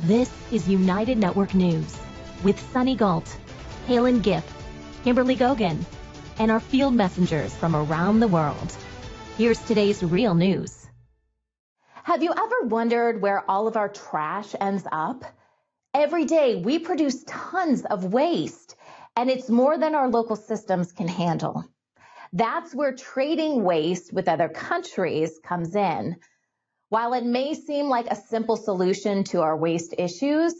This is United Network News with Sunny Galt, Calen, Kimberly Gogan, and our field messengers from around the world. Here's today's real news. Have you ever wondered where all of our trash ends up? Every day we produce tons of waste, and it's more than our local systems can handle. That's where trading waste with other countries comes in. While it may seem like a simple solution to our waste issues,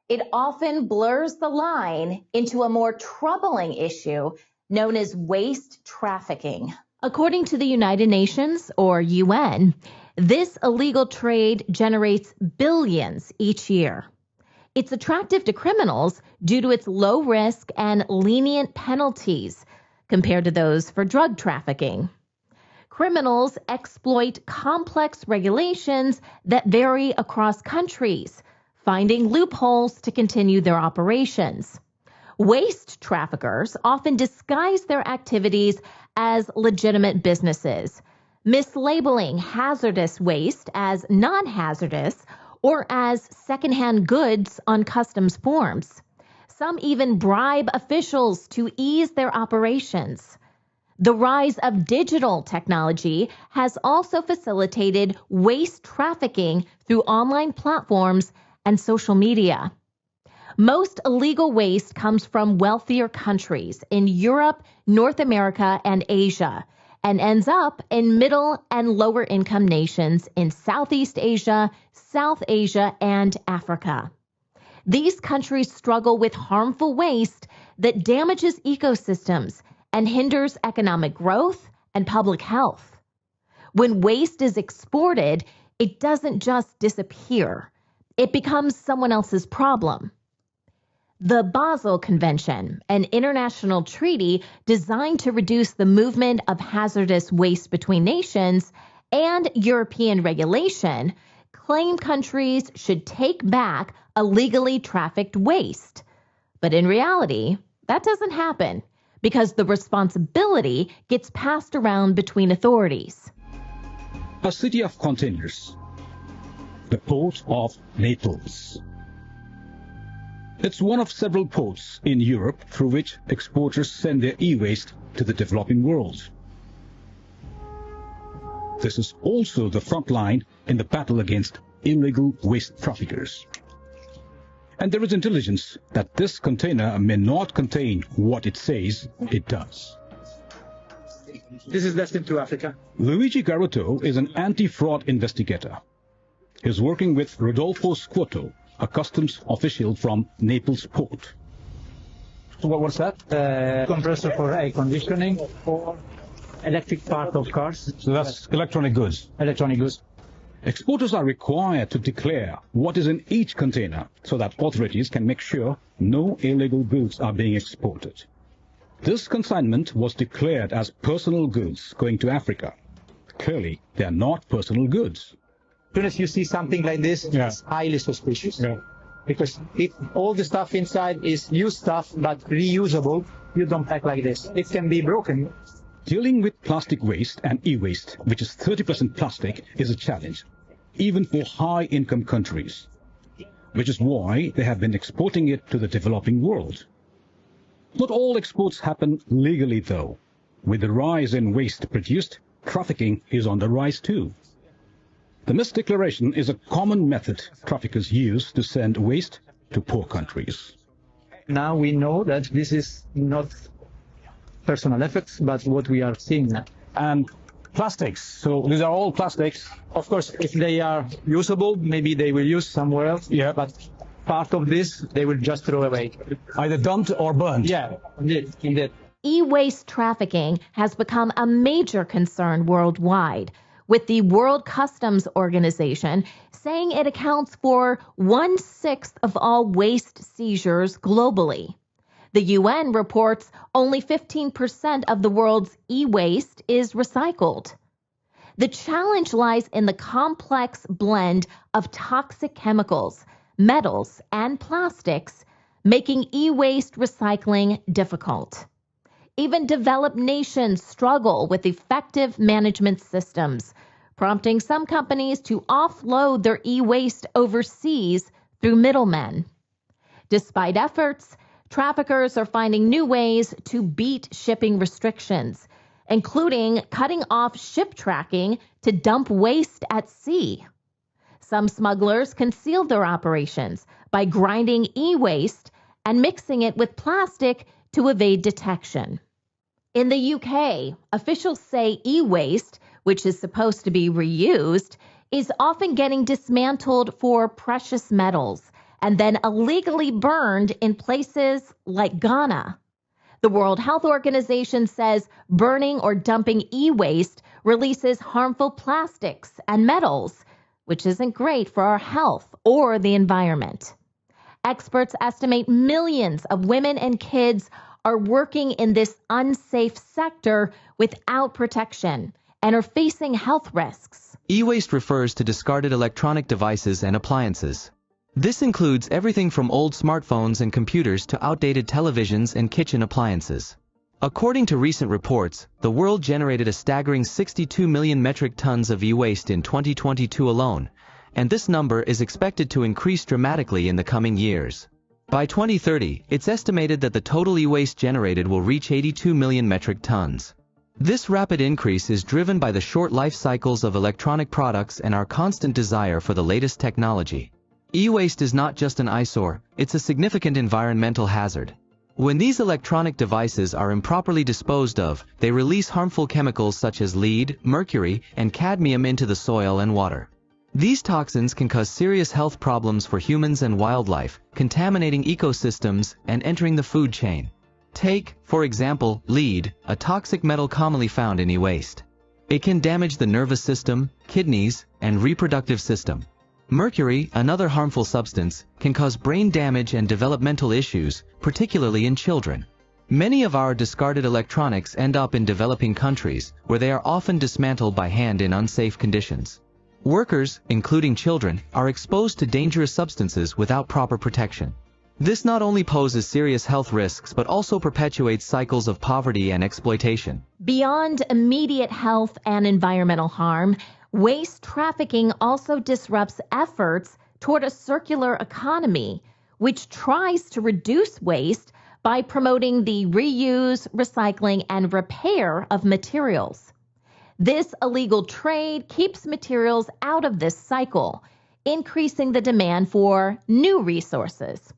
it often blurs the line into a more troubling issue known as waste trafficking. According to the United Nations, or UN, this illegal trade generates billions each year. It's attractive to criminals due to its low risk and lenient penalties compared to those for drug trafficking. Criminals exploit complex regulations that vary across countries, finding loopholes to continue their operations. Waste traffickers often disguise their activities as legitimate businesses, mislabeling hazardous waste as non-hazardous or as secondhand goods on customs forms. Some even bribe officials to ease their operations. The rise of digital technology has also facilitated waste trafficking through online platforms and social media. Most illegal waste comes from wealthier countries in Europe, North America, and Asia, and ends up in middle and lower income nations in Southeast Asia, South Asia, and Africa. These countries struggle with harmful waste that damages ecosystems and hinders economic growth and public health. When waste is exported, it doesn't just disappear. It becomes someone else's problem. The Basel Convention, an international treaty designed to reduce the movement of hazardous waste between nations, and European regulation, claim countries should take back illegally trafficked waste. But in reality, that doesn't happen, because the responsibility gets passed around between authorities. A city of containers, the port of Naples. It's one of several ports in Europe through which exporters send their e-waste to the developing world. This is also the front line in the battle against illegal waste traffickers. And there is intelligence that this container may not contain what it says it does. This is destined to Africa. Luigi Garotto is an anti-fraud investigator. He's working with Rodolfo Squotto, a customs official from Naples port. So what's that? Compressor for air conditioning or electric part of cars. So that's electronic goods. Electronic goods. Exporters are required to declare what is in each container so that authorities can make sure no illegal goods are being exported. This consignment was declared as personal goods going to Africa. Clearly, they are not personal goods. As soon as you see something like this, it's highly suspicious. Yeah. Because if all the stuff inside is used stuff but reusable, you don't pack like this. It can be broken. Dealing with plastic waste and e-waste, which is 30% plastic, is a challenge, even for high-income countries, which is why they have been exporting it to the developing world. Not all exports happen legally, though. With the rise in waste produced, trafficking is on the rise too. The misdeclaration is a common method traffickers use to send waste to poor countries. Now we know that this is not personal effects, but what we are seeing now. And plastics. So these are all plastics. Of course, if they are usable, maybe they will use somewhere else. Yeah. But part of this, they will just throw away. Either dumped or burned. Yeah, indeed. E-waste trafficking has become a major concern worldwide, with the World Customs Organization saying it accounts for 1/6 of all waste seizures globally. The UN reports only 15% of the world's e-waste is recycled. The challenge lies in the complex blend of toxic chemicals, metals, and plastics, making e-waste recycling difficult. Even developed nations struggle with effective management systems, prompting some companies to offload their e-waste overseas through middlemen. Despite efforts, traffickers are finding new ways to beat shipping restrictions, including cutting off ship tracking to dump waste at sea. Some smugglers conceal their operations by grinding e-waste and mixing it with plastic to evade detection. In the UK, officials say e-waste, which is supposed to be reused, is often getting dismantled for precious metals and then illegally burned in places like Ghana. The World Health Organization says burning or dumping e-waste releases harmful plastics and metals, which isn't great for our health or the environment. Experts estimate millions of women and kids are working in this unsafe sector without protection and are facing health risks. E-waste refers to discarded electronic devices and appliances. This includes everything from old smartphones and computers to outdated televisions and kitchen appliances. According to recent reports, the world generated a staggering 62 million metric tons of e-waste in 2022 alone, and this number is expected to increase dramatically in the coming years. By 2030, it's estimated that the total e-waste generated will reach 82 million metric tons. This rapid increase is driven by the short life cycles of electronic products and our constant desire for the latest technology. E-waste is not just an eyesore, it's a significant environmental hazard. When these electronic devices are improperly disposed of, they release harmful chemicals such as lead, mercury, and cadmium into the soil and water. These toxins can cause serious health problems for humans and wildlife, contaminating ecosystems and entering the food chain. Take, for example, lead, a toxic metal commonly found in e-waste. It can damage the nervous system, kidneys, and reproductive system. Mercury, another harmful substance, can cause brain damage and developmental issues, particularly in children. Many of our discarded electronics end up in developing countries, where they are often dismantled by hand in unsafe conditions. Workers, including children, are exposed to dangerous substances without proper protection. This not only poses serious health risks but also perpetuates cycles of poverty and exploitation. Beyond immediate health and environmental harm, waste trafficking also disrupts efforts toward a circular economy, which tries to reduce waste by promoting the reuse, recycling, and repair of materials. This illegal trade keeps materials out of this cycle, increasing the demand for new resources.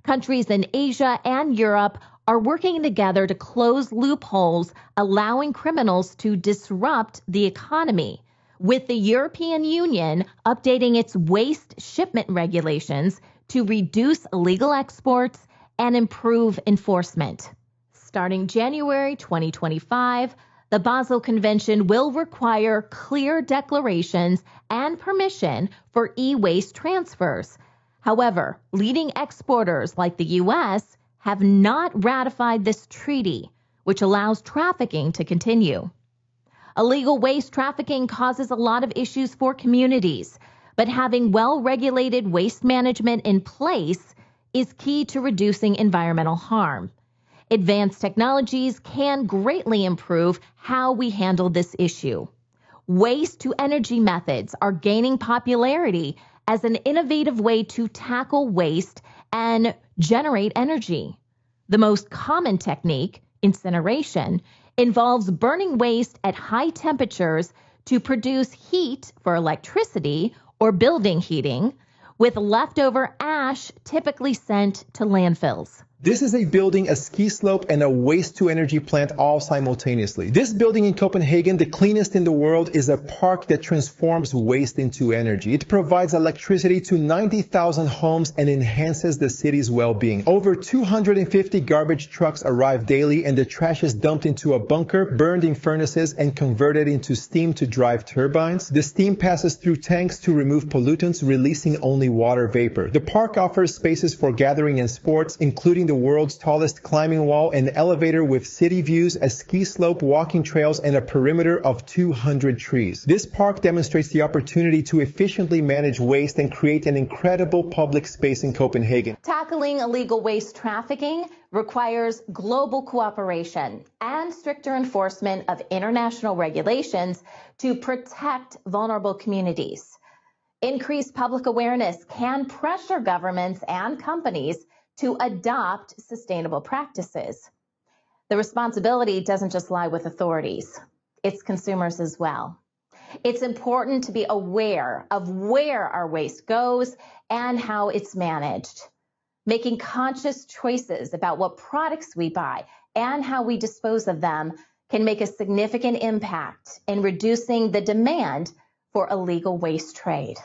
Countries in Asia and Europe are working together to close loopholes, allowing criminals to disrupt the economy, with the European Union updating its waste shipment regulations to reduce illegal exports and improve enforcement. Starting January 2025, the Basel Convention will require clear declarations and permission for e-waste transfers. However, leading exporters like the U.S. have not ratified this treaty, which allows trafficking to continue. Illegal waste trafficking causes a lot of issues for communities, but having well-regulated waste management in place is key to reducing environmental harm. Advanced technologies can greatly improve how we handle this issue. Waste-to-energy methods are gaining popularity as an innovative way to tackle waste and generate energy. The most common technique, incineration, involves burning waste at high temperatures to produce heat for electricity or building heating, with leftover ash typically sent to landfills. This is a building, a ski slope, and a waste-to-energy plant all simultaneously. This building in Copenhagen, the cleanest in the world, is a park that transforms waste into energy. It provides electricity to 90,000 homes and enhances the city's well-being. Over 250 garbage trucks arrive daily, and the trash is dumped into a bunker, burned in furnaces, and converted into steam to drive turbines. The steam passes through tanks to remove pollutants, releasing only water vapor. The park offers spaces for gathering and sports, including the world's tallest climbing wall, an elevator with city views, a ski slope, walking trails, and a perimeter of 200 trees. This park demonstrates the opportunity to efficiently manage waste and create an incredible public space in Copenhagen. Tackling illegal waste trafficking requires global cooperation and stricter enforcement of international regulations to protect vulnerable communities. Increased public awareness can pressure governments and companies to adopt sustainable practices. The responsibility doesn't just lie with authorities, it's consumers as well. It's important to be aware of where our waste goes and how it's managed. Making conscious choices about what products we buy and how we dispose of them can make a significant impact in reducing the demand for illegal waste trade.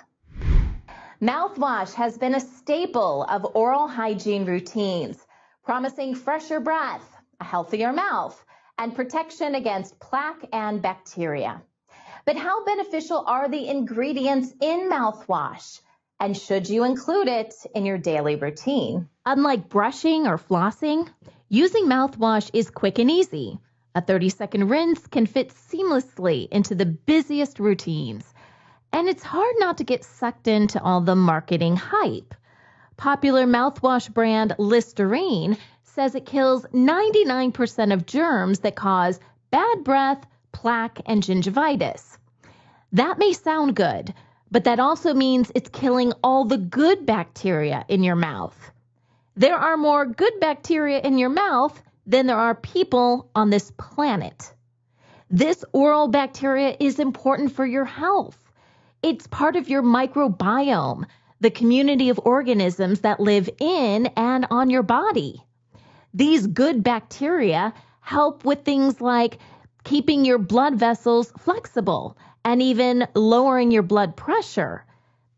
Mouthwash has been a staple of oral hygiene routines, promising fresher breath, a healthier mouth, and protection against plaque and bacteria. But how beneficial are the ingredients in mouthwash? And should you include it in your daily routine? Unlike brushing or flossing, using mouthwash is quick and easy. A 30-second rinse can fit seamlessly into the busiest routines. And it's hard not to get sucked into all the marketing hype. Popular mouthwash brand Listerine says it kills 99% of germs that cause bad breath, plaque, and gingivitis. That may sound good, but that also means it's killing all the good bacteria in your mouth. There are more good bacteria in your mouth than there are people on this planet. This oral bacteria is important for your health. It's part of your microbiome, the community of organisms that live in and on your body. These good bacteria help with things like keeping your blood vessels flexible and even lowering your blood pressure.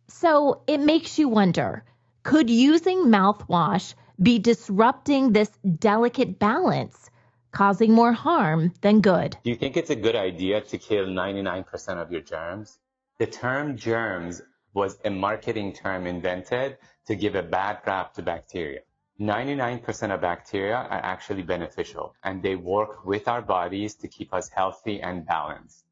So it makes you wonder, could using mouthwash be disrupting this delicate balance, causing more harm than good? Do you think it's a good idea to kill 99% of your germs? The term germs was a marketing term invented to give a bad rap to bacteria. 99% of bacteria are actually beneficial, and they work with our bodies to keep us healthy and balanced.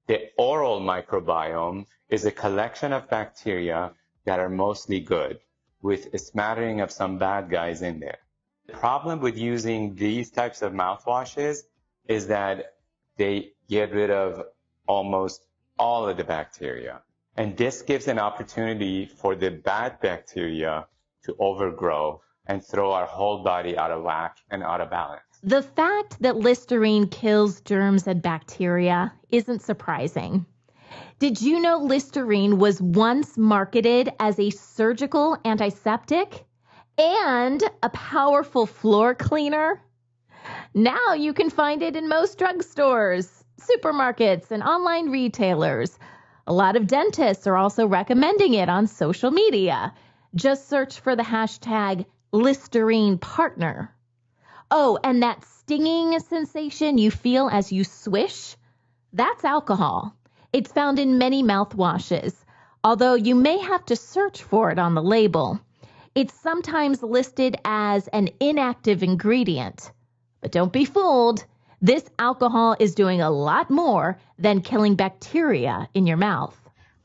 The oral microbiome is a collection of bacteria that are mostly good, with a smattering of some bad guys in there. The problem with using these types of mouthwashes is that they get rid of almost all of the bacteria. And this gives an opportunity for the bad bacteria to overgrow and throw our whole body out of whack and out of balance. The fact that Listerine kills germs and bacteria isn't surprising. Did you know Listerine was once marketed as a surgical antiseptic and a powerful floor cleaner? Now you can find it in most drugstores, supermarkets, and online retailers. A lot of dentists are also recommending it on social media. Just search for the hashtag Listerine partner. Oh, and that stinging sensation you feel as you swish, that's alcohol. It's found in many mouthwashes, although you may have to search for it on the label. It's sometimes listed as an inactive ingredient. But don't be fooled. This alcohol is doing a lot more than killing bacteria in your mouth.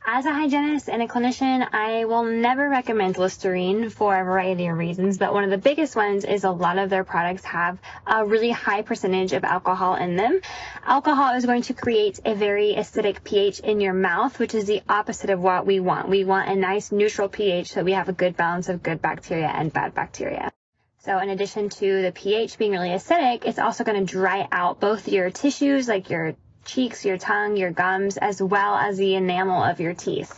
As a hygienist and a clinician, I will never recommend Listerine for a variety of reasons, but one of the biggest ones is a lot of their products have a really high percentage of alcohol in them. Alcohol is going to create a very acidic pH in your mouth, which is the opposite of what we want. We want a nice neutral pH so we have a good balance of good bacteria and bad bacteria. So in addition to the pH being really acidic, it's also going to dry out both your tissues, like your cheeks, your tongue, your gums, as well as the enamel of your teeth.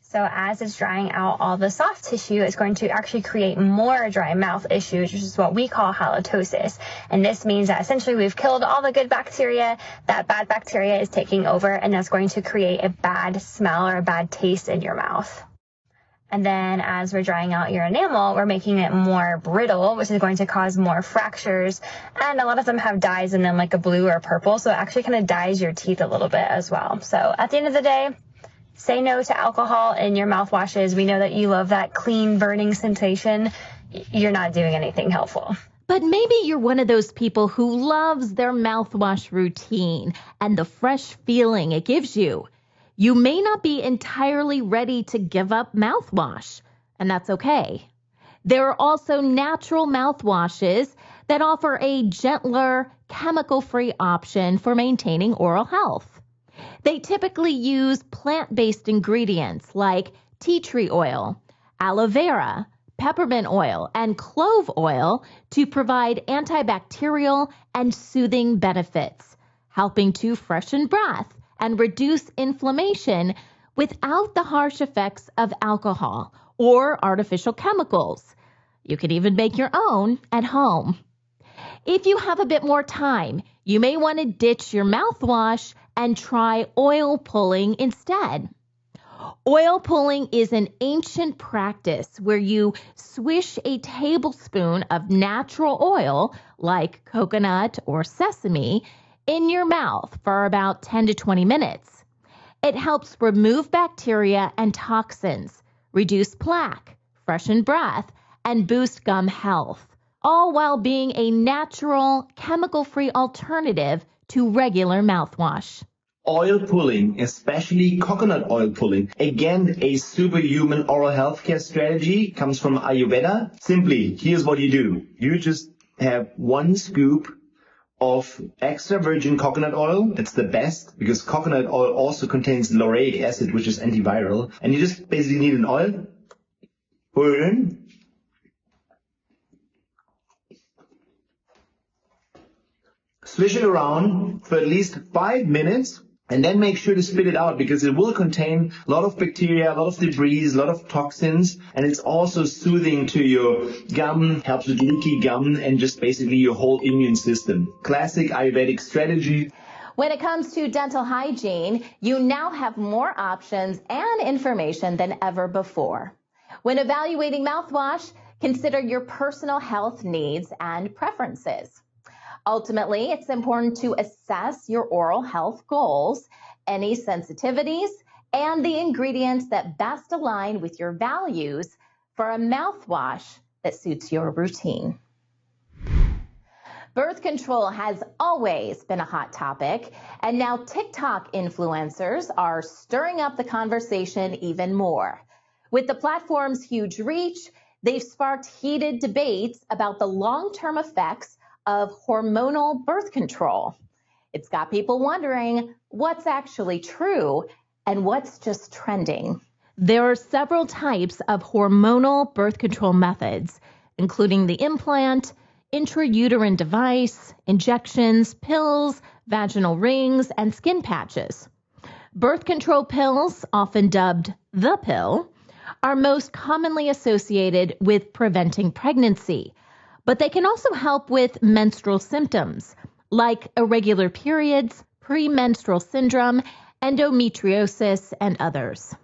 So as it's drying out all the soft tissue, it's going to actually create more dry mouth issues, which is what we call halitosis. And this means that essentially we've killed all the good bacteria, that bad bacteria is taking over, and that's going to create a bad smell or a bad taste in your mouth. And then as we're drying out your enamel, we're making it more brittle, which is going to cause more fractures. And a lot of them have dyes in them, like a blue or purple. So it actually kind of dyes your teeth a little bit as well. So at the end of the day, say no to alcohol in your mouthwashes. We know that you love that clean, burning sensation. You're not doing anything helpful. But maybe you're one of those people who loves their mouthwash routine and the fresh feeling it gives you. You may not be entirely ready to give up mouthwash, and that's okay. There are also natural mouthwashes that offer a gentler, chemical-free option for maintaining oral health. They typically use plant-based ingredients like tea tree oil, aloe vera, peppermint oil, and clove oil to provide antibacterial and soothing benefits, helping to freshen breath and reduce inflammation without the harsh effects of alcohol or artificial chemicals. You can even make your own at home. If you have a bit more time, you may want to ditch your mouthwash and try oil pulling instead. Oil pulling is an ancient practice where you swish a tablespoon of natural oil, like coconut or sesame, in your mouth for about 10 to 20 minutes. It helps remove bacteria and toxins, reduce plaque, freshen breath, and boost gum health, all while being a natural, chemical-free alternative to regular mouthwash. Oil pulling, especially coconut oil pulling, again a superhuman oral healthcare strategy, comes from Ayurveda. Simply, here's what you do. You just have 1 scoop of extra virgin coconut oil. That's the best because coconut oil also contains lauric acid, which is antiviral. And you just basically need an oil, pour it in, swish it around for at least 5 minutes, and then make sure to spit it out because it will contain a lot of bacteria, a lot of debris, a lot of toxins, and it's also soothing to your gum, helps with leaky gum, and just basically your whole immune system. Classic Ayurvedic strategy. When it comes to dental hygiene, you now have more options and information than ever before. When evaluating mouthwash, consider your personal health needs and preferences. Ultimately, it's important to assess your oral health goals, any sensitivities, and the ingredients that best align with your values for a mouthwash that suits your routine. Birth control has always been a hot topic, and now TikTok influencers are stirring up the conversation even more. With the platform's huge reach, they've sparked heated debates about the long-term effects of hormonal birth control. It's got people wondering what's actually true and what's just trending. There are several types of hormonal birth control methods, including the implant, intrauterine device, injections, pills, vaginal rings, and skin patches. Birth control pills, often dubbed the pill, are most commonly associated with preventing pregnancy, but they can also help with menstrual symptoms like irregular periods, premenstrual syndrome, endometriosis, and others.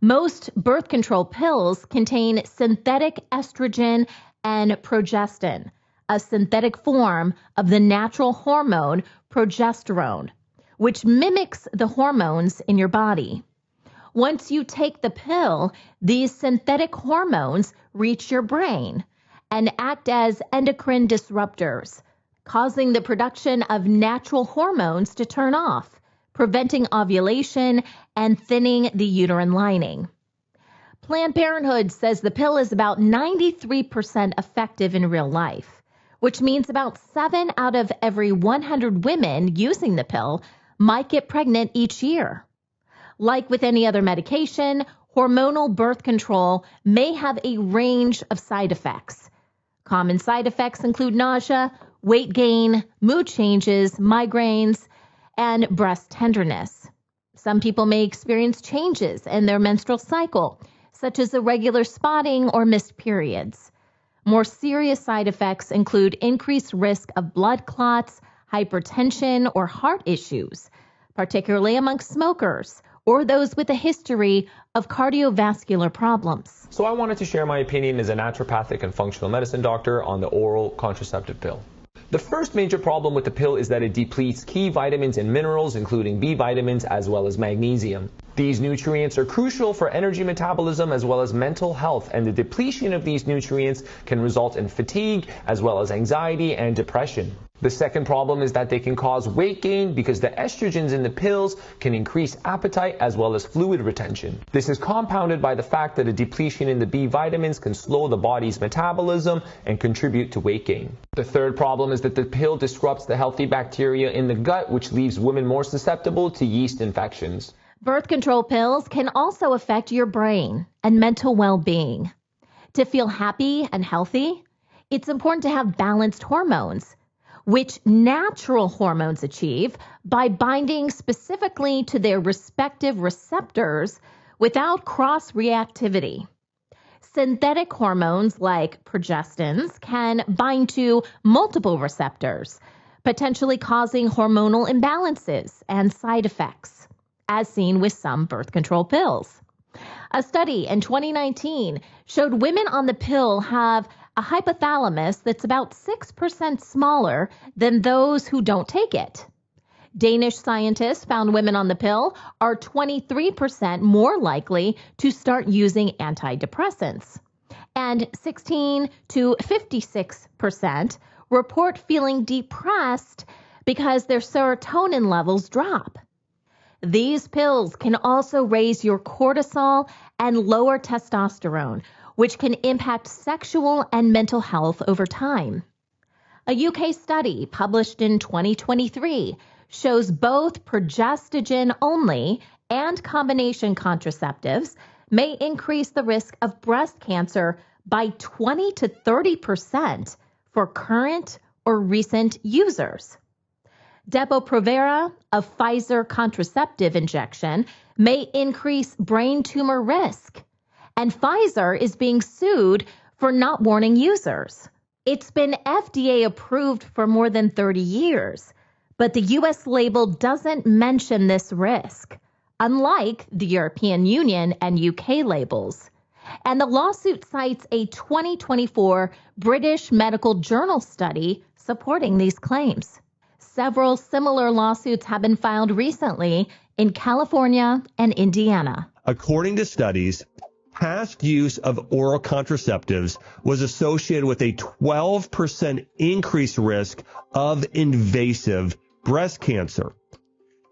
Most birth control pills contain synthetic estrogen and progestin, a synthetic form of the natural hormone progesterone, which mimics the hormones in your body. Once you take the pill, these synthetic hormones reach your brain and act as endocrine disruptors, causing the production of natural hormones to turn off, preventing ovulation and thinning the uterine lining. Planned Parenthood says the pill is about 93% effective in real life, which means about 7 out of every 100 women using the pill might get pregnant each year. Like with any other medication, hormonal birth control may have a range of side effects. Common side effects include nausea, weight gain, mood changes, migraines, and breast tenderness. Some people may experience changes in their menstrual cycle, such as irregular spotting or missed periods. More serious side effects include increased risk of blood clots, hypertension, or heart issues, particularly among smokers or those with a history of cardiovascular problems. So I wanted to share my opinion as a naturopathic and functional medicine doctor on the oral contraceptive pill. The first major problem with the pill is that it depletes key vitamins and minerals, including B vitamins as well as magnesium. These nutrients are crucial for energy metabolism as well as mental health, and the depletion of these nutrients can result in fatigue as well as anxiety and depression. The second problem is that they can cause weight gain because the estrogens in the pills can increase appetite as well as fluid retention. This is compounded by the fact that a depletion in the B vitamins can slow the body's metabolism and contribute to weight gain. The third problem is that the pill disrupts the healthy bacteria in the gut, which leaves women more susceptible to yeast infections. Birth control pills can also affect your brain and mental well-being. To feel happy and healthy, it's important to have balanced hormones, which natural hormones achieve by binding specifically to their respective receptors without cross-reactivity. Synthetic hormones like progestins can bind to multiple receptors, potentially causing hormonal imbalances and side effects, as seen with some birth control pills. A study in 2019 showed women on the pill have a hypothalamus that's about 6% smaller than those who don't take it. Danish scientists found women on the pill are 23% more likely to start using antidepressants, and 16 to 56% report feeling depressed because their serotonin levels drop. These pills can also raise your cortisol and lower testosterone, which can impact sexual and mental health over time. A UK study published in 2023 shows both progestogen only and combination contraceptives may increase the risk of breast cancer by 20 to 30% for current or recent users. Depo-Provera, a Pfizer contraceptive injection, may increase brain tumor risk, and Pfizer is being sued for not warning users. It's been FDA approved for more than 30 years, but the U.S. label doesn't mention this risk, unlike the European Union and UK labels. And the lawsuit cites a 2024 British Medical Journal study supporting these claims. Several similar lawsuits have been filed recently in California and Indiana. According to studies, past use of oral contraceptives was associated with a 12% increased risk of invasive breast cancer.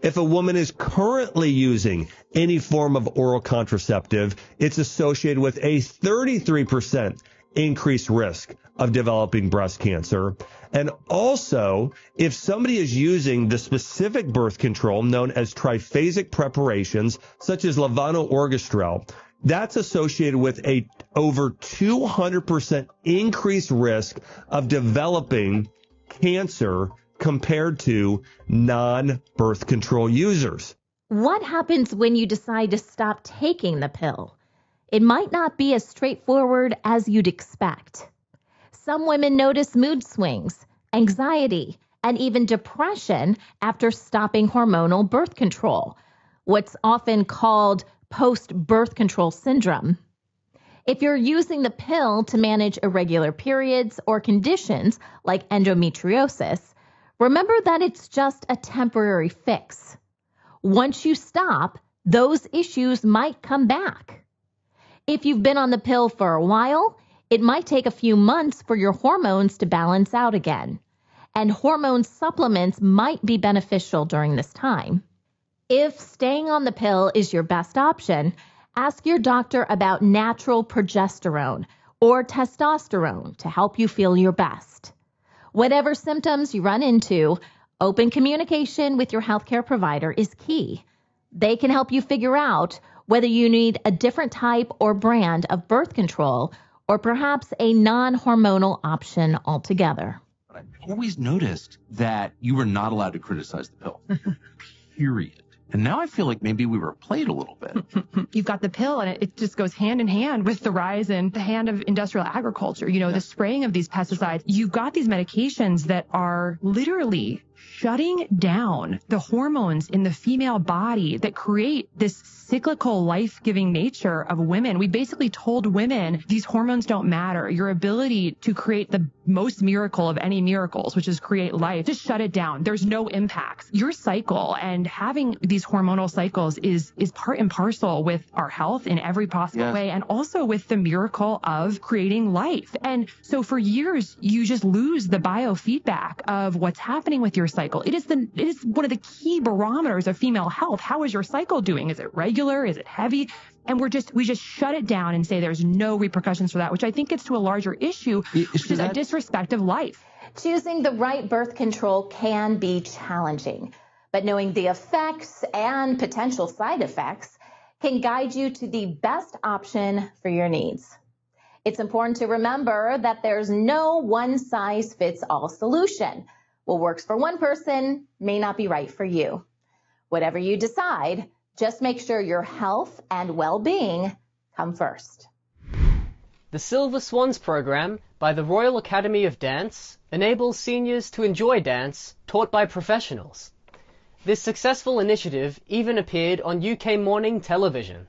If a woman is currently using any form of oral contraceptive, it's associated with a 33% increased risk of developing breast cancer. And also, if somebody is using the specific birth control known as triphasic preparations, such as levonorgestrel, that's associated with a over 200% increased risk of developing cancer compared to non-birth control users. What happens when you decide to stop taking the pill? It might not be as straightforward as you'd expect. Some women notice mood swings, anxiety, and even depression after stopping hormonal birth control, what's often called post-birth control syndrome. If you're using the pill to manage irregular periods or conditions like endometriosis, remember that it's just a temporary fix. Once you stop, those issues might come back. If you've been on the pill for a while, it might take a few months for your hormones to balance out again, and hormone supplements might be beneficial during this time. If staying on the pill is your best option, ask your doctor about natural progesterone or testosterone to help you feel your best. Whatever symptoms you run into, open communication with your healthcare provider is key. They can help you figure out whether you need a different type or brand of birth control or perhaps a non-hormonal option altogether. I always noticed that you were not allowed to criticize the pill, period. And now I feel like maybe we were played a little bit. You've got the pill, and it just goes hand in hand with the rise in the hand of industrial agriculture. You know, the spraying of these pesticides. You've got these medications that are literally shutting down the hormones in the female body that create this cyclical life-giving nature of women. We basically told women these hormones don't matter. Your ability to create the most miracle of any miracles, which is create life, just shut it down. There's no impacts. Your cycle and having these hormonal cycles is part and parcel with our health in every possible way, and also with the miracle of creating life. And so for years, you just lose the biofeedback of what's happening with your cycle. It is one of the key barometers of female health. How is your cycle doing? Is it regular? Is it heavy? And we just shut it down and say there's no repercussions for that, which I think gets to a larger issue, which is a disrespect of life. Choosing the right birth control can be challenging, but knowing the effects and potential side effects can guide you to the best option for your needs. It's important to remember that there's no one-size-fits-all solution. What works for one person may not be right for you. Whatever you decide, just make sure your health and well-being come first. The Silver Swans program by the Royal Academy of Dance enables seniors to enjoy dance taught by professionals. This successful initiative even appeared on UK morning television.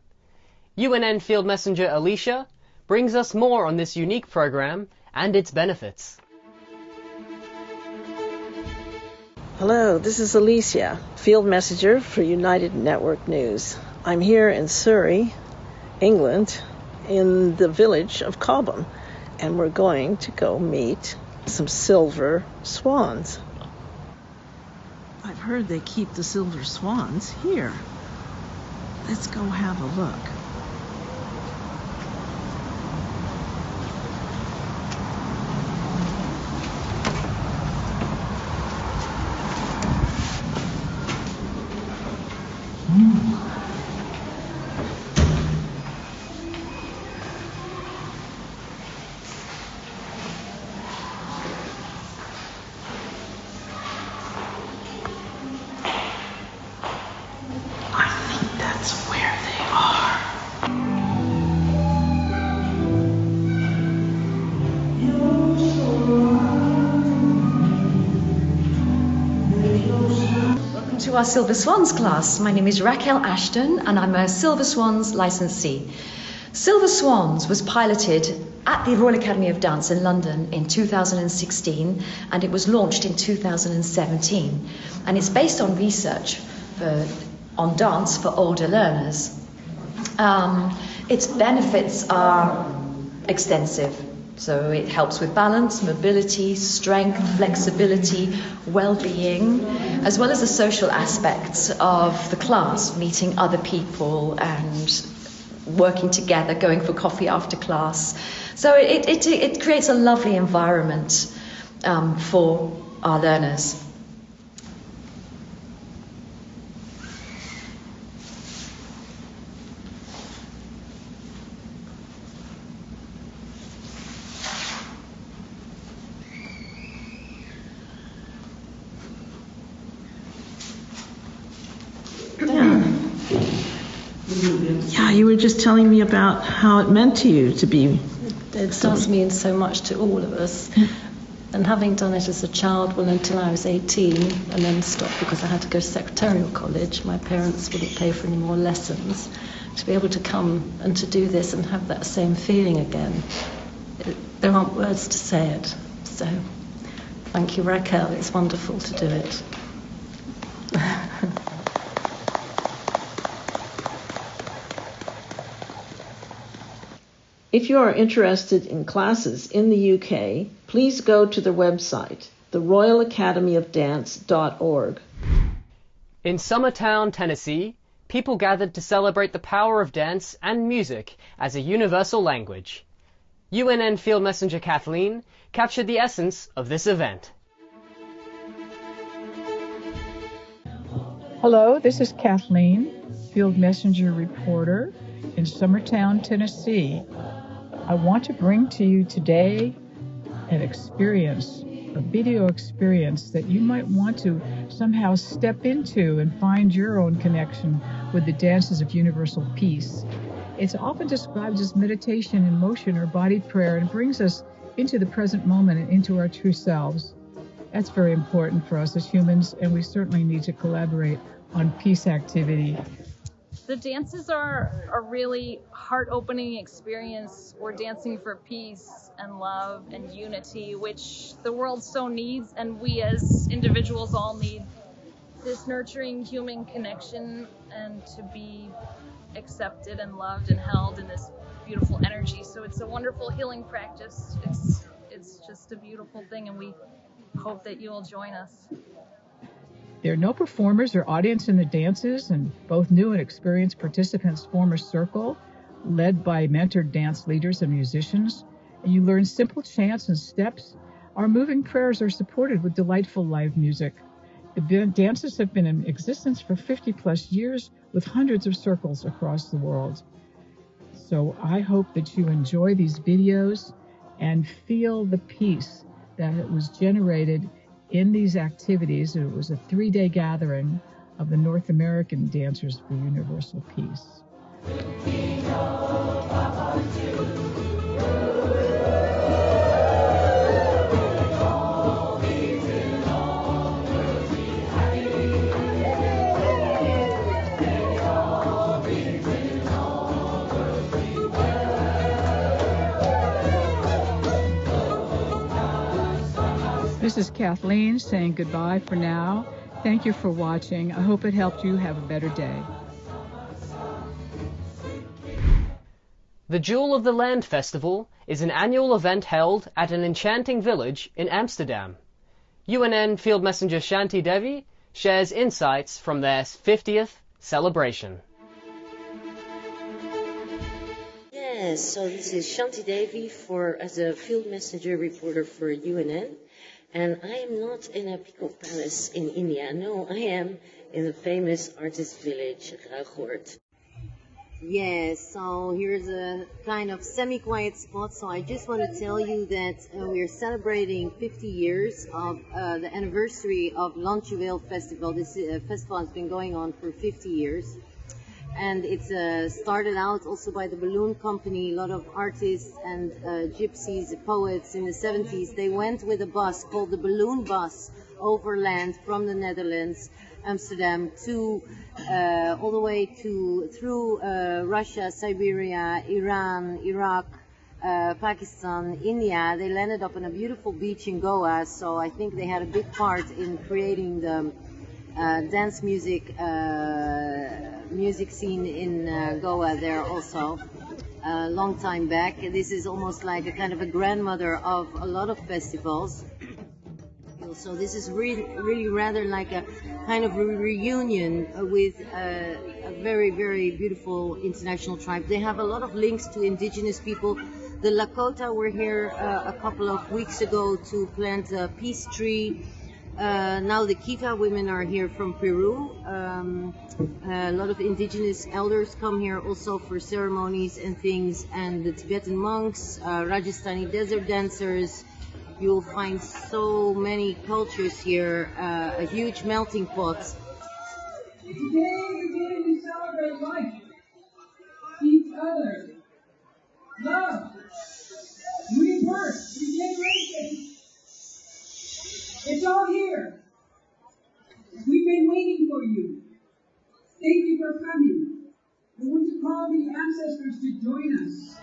UNN Field Messenger Alicia brings us more on this unique program and its benefits. Hello, this is Alicia, Field Messenger for United Network News. I'm here in Surrey, England, in the village of Cobham, and we're going to go meet some silver swans. I've heard they keep the silver swans here. Let's go have a look. To our Silver Swans class. My name is Raquel Ashton and I'm a Silver Swans licensee. Silver Swans was piloted at the Royal Academy of Dance in London in 2016 and it was launched in 2017, and it's based on research on dance for older learners. Its benefits are extensive. So it helps with balance, mobility, strength, flexibility, well-being, as well as the social aspects of the class, meeting other people and working together, going for coffee after class. So it creates a lovely environment for our learners. Yeah, you were just telling me about how it meant to you to be. It does mean so much to all of us. And having done it as a child, well, until I was 18, and then stopped because I had to go to secretarial college, my parents wouldn't pay for any more lessons. To be able to come and to do this and have that same feeling again, there aren't words to say it. So, thank you, Raquel. It's wonderful to do it. If you are interested in classes in the UK, please go to the website, theroyalacademyofdance.org. In Summertown, Tennessee, people gathered to celebrate the power of dance and music as a universal language. UNN Field Messenger Kathleen captured the essence of this event. Hello, this is Kathleen, Field Messenger reporter in Summertown, Tennessee. I want to bring to you today an experience, a video experience that you might want to somehow step into and find your own connection with the dances of universal peace. It's often described as meditation in motion or body prayer, and brings us into the present moment and into our true selves. That's very important for us as humans, and we certainly need to collaborate on peace activity. The dances are a really heart-opening experience. We're dancing for peace and love and unity, which the world so needs, and we as individuals all need this nurturing human connection and to be accepted and loved and held in this beautiful energy. So it's a wonderful healing practice. It's just a beautiful thing, and we hope that you will join us. There are no performers or audience in the dances, and both new and experienced participants form a circle led by mentored dance leaders and musicians. And you learn simple chants and steps. Our moving prayers are supported with delightful live music. The dances have been in existence for 50 plus years with hundreds of circles across the world. So I hope that you enjoy these videos and feel the peace that it was generated in these activities. It was a 3-day gathering of the North American Dancers for Universal Peace. This is Kathleen saying goodbye for now. Thank you for watching. I hope it helped you have a better day. The Jewel of the Land Festival is an annual event held at an enchanting village in Amsterdam. UNN Field Messenger Shanti Devi shares insights from their 50th celebration. Yes, so this is Shanti Devi as a Field Messenger reporter for UNN. And I am not in a peacock palace in India. No, I am in the famous artist village, Ruigoord. Yes, so here's a kind of semi-quiet spot. So I just want to tell you that we're celebrating 50 years of the anniversary of Landjuweel Festival. This festival has been going on for 50 years. And it's started out also by the balloon company. A lot of artists and gypsies, poets in the 70s, they went with a bus called the Balloon Bus overland from the Netherlands, Amsterdam, to all the way through Russia, Siberia, Iran, Iraq, Pakistan, India. They landed up on a beautiful beach in Goa, so I think they had a big part in creating the dance music scene in Goa there also, a long time back. This is almost like a kind of a grandmother of a lot of festivals. So this is really rather like a kind of a reunion with a very, very beautiful international tribe. They have a lot of links to indigenous people. The Lakota were here a couple of weeks ago to plant a peace tree. Now the Kiva women are here from Peru. A lot of indigenous elders come here also for ceremonies and things, and the Tibetan monks, Rajasthani desert dancers. You'll find so many cultures here, a huge melting pot. Today we celebrate life, each other, love, rebirth, regeneration. It's all here. We've been waiting for you. Thank you for coming. I want to call the ancestors to join us.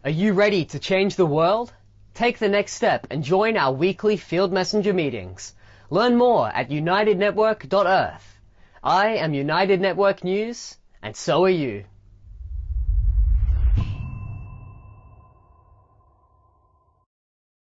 Are you ready to change the world? Take the next step and join our weekly Field Messenger meetings. Learn more at unitednetwork.earth. I am United Network News, and so are you.